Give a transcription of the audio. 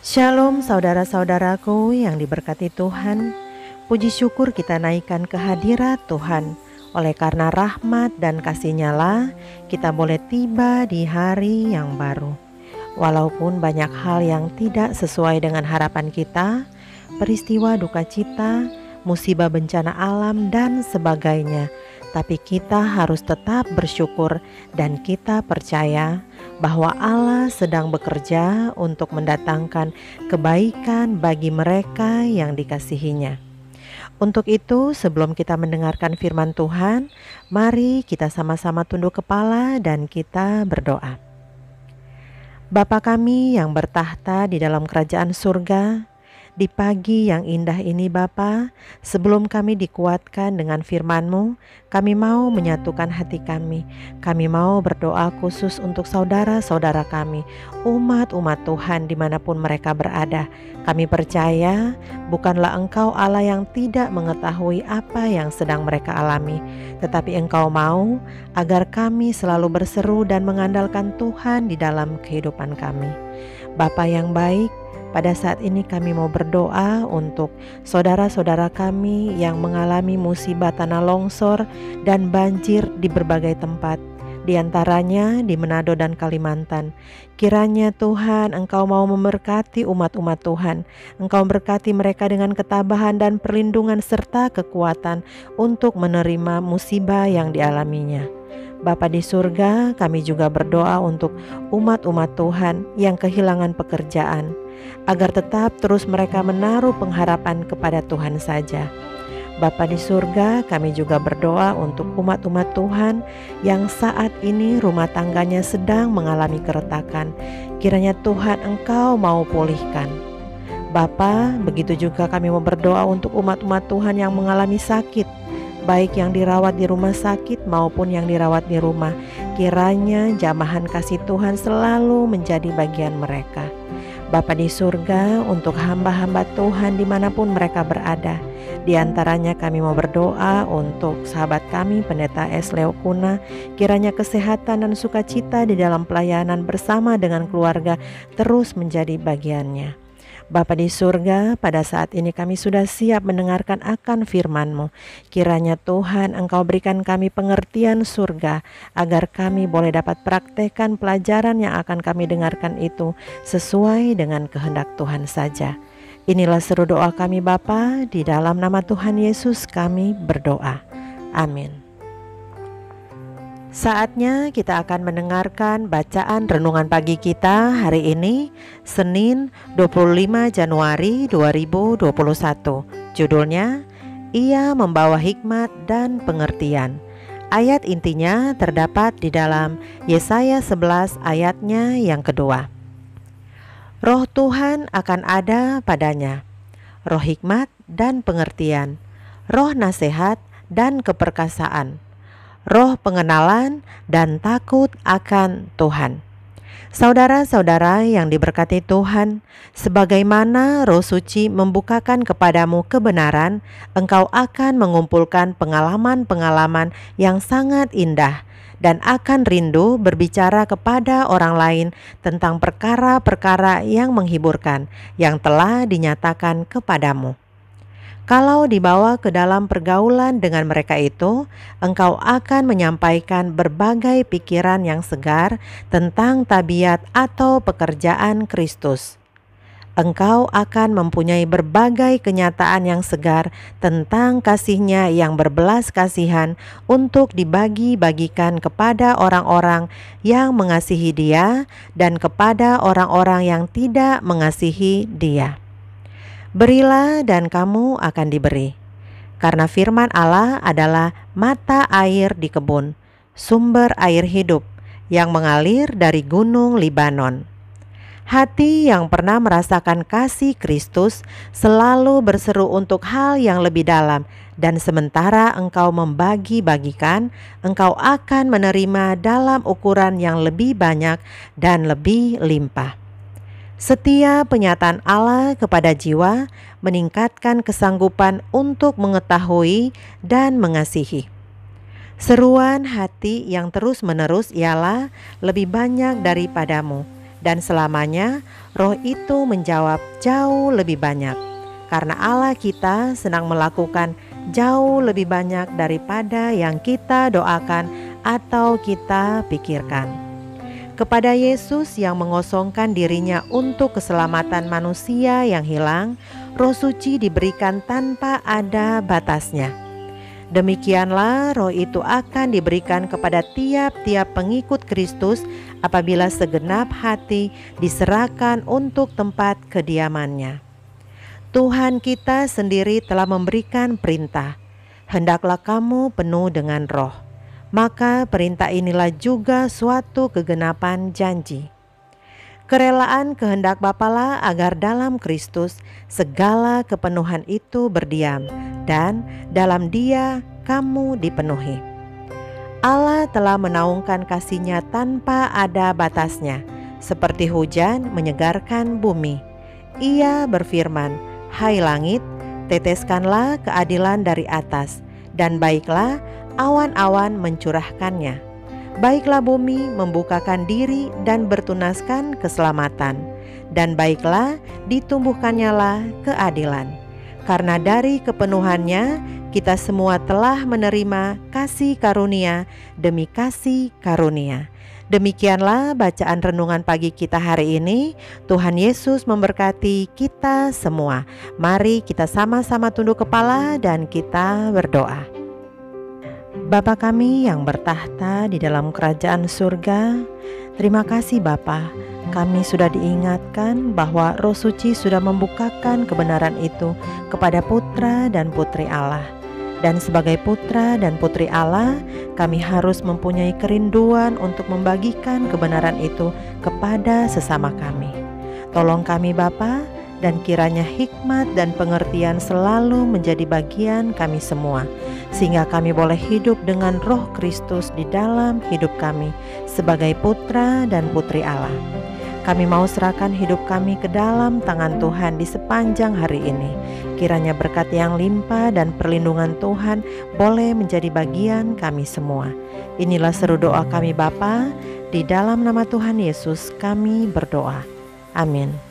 Shalom saudara-saudaraku yang diberkati Tuhan. Puji syukur kita naikkan ke hadirat Tuhan. Oleh karena rahmat dan kasih-Nya lah kita boleh tiba di hari yang baru. Walaupun banyak hal yang tidak sesuai dengan harapan kita, peristiwa duka cita, musibah bencana alam dan sebagainya, tapi kita harus tetap bersyukur dan kita percaya bahwa Allah sedang bekerja untuk mendatangkan kebaikan bagi mereka yang dikasihi-Nya. Untuk itu, sebelum kita mendengarkan firman Tuhan, mari kita sama-sama tunduk kepala dan kita berdoa. Bapa kami yang bertahta di dalam kerajaan surga, di pagi yang indah ini Bapa, sebelum kami dikuatkan dengan firman-Mu, kami mau menyatukan hati kami. Kami mau berdoa khusus untuk saudara-saudara kami, umat-umat Tuhan dimanapun mereka berada. Kami percaya bukanlah Engkau Allah yang tidak mengetahui apa yang sedang mereka alami, tetapi Engkau mau agar kami selalu berseru dan mengandalkan Tuhan di dalam kehidupan kami. Bapa yang baik, pada saat ini kami mau berdoa untuk saudara-saudara kami yang mengalami musibah tanah longsor dan banjir di berbagai tempat, di antaranya di Manado dan Kalimantan. Kiranya Tuhan Engkau mau memberkati umat-umat Tuhan. Engkau berkati mereka dengan ketabahan dan perlindungan serta kekuatan untuk menerima musibah yang dialaminya. Bapa di surga, kami juga berdoa untuk umat-umat Tuhan yang kehilangan pekerjaan, agar tetap terus mereka menaruh pengharapan kepada Tuhan saja. Bapa di surga, kami juga berdoa untuk umat-umat Tuhan yang saat ini rumah tangganya sedang mengalami keretakan. Kiranya Tuhan Engkau mau pulihkan. Bapa, begitu juga kami mau berdoa untuk umat-umat Tuhan yang mengalami sakit, baik yang dirawat di rumah sakit maupun yang dirawat di rumah. Kiranya jamahan kasih Tuhan selalu menjadi bagian mereka. Bapa di surga, untuk hamba-hamba Tuhan dimanapun mereka berada, di antaranya kami mau berdoa untuk sahabat kami Pendeta S. Leo Kuna. Kiranya kesehatan dan sukacita di dalam pelayanan bersama dengan keluarga terus menjadi bagiannya. Bapa di surga, pada saat ini kami sudah siap mendengarkan akan firman-Mu. Kiranya Tuhan Engkau berikan kami pengertian surga, agar kami boleh dapat praktekkan pelajaran yang akan kami dengarkan itu sesuai dengan kehendak Tuhan saja. Inilah seru doa kami Bapa, di dalam nama Tuhan Yesus kami berdoa. Amin. Saatnya kita akan mendengarkan bacaan renungan pagi kita hari ini, Senin 25 Januari 2021. Judulnya, Ia Membawa Hikmat dan Pengertian. Ayat intinya terdapat di dalam Yesaya 11 ayatnya yang kedua. Roh Tuhan akan ada padanya, roh hikmat dan pengertian, roh nasihat dan keperkasaan, roh pengenalan dan takut akan Tuhan. Saudara-saudara yang diberkati Tuhan, sebagaimana Roh Suci membukakan kepadamu kebenaran, engkau akan mengumpulkan pengalaman-pengalaman yang sangat indah dan akan rindu berbicara kepada orang lain tentang perkara-perkara yang menghiburkan yang telah dinyatakan kepadamu. Kalau dibawa ke dalam pergaulan dengan mereka itu, engkau akan menyampaikan berbagai pikiran yang segar tentang tabiat atau pekerjaan Kristus. Engkau akan mempunyai berbagai kenyataan yang segar tentang kasih-Nya yang berbelas kasihan untuk dibagi-bagikan kepada orang-orang yang mengasihi Dia dan kepada orang-orang yang tidak mengasihi Dia. Berilah dan kamu akan diberi, karena firman Allah adalah mata air di kebun, sumber air hidup yang mengalir dari gunung Libanon. Hati yang pernah merasakan kasih Kristus selalu berseru untuk hal yang lebih dalam, dan sementara engkau membagi-bagikan, engkau akan menerima dalam ukuran yang lebih banyak dan lebih limpah. Setiap penyataan Allah kepada jiwa meningkatkan kesanggupan untuk mengetahui dan mengasihi. Seruan hati yang terus-menerus ialah lebih banyak daripadamu, Dan selamanya Roh itu menjawab jauh lebih banyak, karena Allah kita sedang melakukan jauh lebih banyak daripada yang kita doakan atau kita pikirkan. Kepada Yesus yang mengosongkan dirinya untuk keselamatan manusia yang hilang, Roh Suci diberikan tanpa ada batasnya. Demikianlah Roh itu akan diberikan kepada tiap-tiap pengikut Kristus apabila segenap hati diserahkan untuk tempat kediamannya. Tuhan kita sendiri telah memberikan perintah, hendaklah kamu penuh dengan Roh. Maka perintah inilah juga suatu kegenapan janji. Kerelaan kehendak Bapalah agar dalam Kristus segala kepenuhan itu berdiam, dan dalam Dia kamu dipenuhi. Allah telah menaungkan kasih-Nya tanpa ada batasnya, seperti hujan menyegarkan bumi. Ia berfirman, "Hai langit, teteskanlah keadilan dari atas, dan baiklah awan-awan mencurahkannya. Baiklah bumi membukakan diri dan bertunaskan keselamatan, dan baiklah ditumbuhkannyalah keadilan. Karena dari kepenuhannya kita semua telah menerima kasih karunia demi kasih karunia." Demikianlah bacaan renungan pagi kita hari ini. Tuhan Yesus memberkati kita semua. Mari kita sama-sama tunduk kepala dan kita berdoa. Bapa kami yang bertahta di dalam kerajaan surga, terima kasih Bapa. Kami sudah diingatkan bahwa Roh Suci sudah membukakan kebenaran itu kepada putra dan putri Allah. Dan sebagai putra dan putri Allah, kami harus mempunyai kerinduan untuk membagikan kebenaran itu kepada sesama kami. Tolong kami Bapa, dan kiranya hikmat dan pengertian selalu menjadi bagian kami semua, sehingga kami boleh hidup dengan Roh Kristus di dalam hidup kami sebagai putra dan putri Allah. Kami mau serahkan hidup kami ke dalam tangan Tuhan di sepanjang hari ini. Kiranya berkat yang limpah dan perlindungan Tuhan boleh menjadi bagian kami semua. Inilah seru doa kami Bapa, di dalam nama Tuhan Yesus kami berdoa. Amin.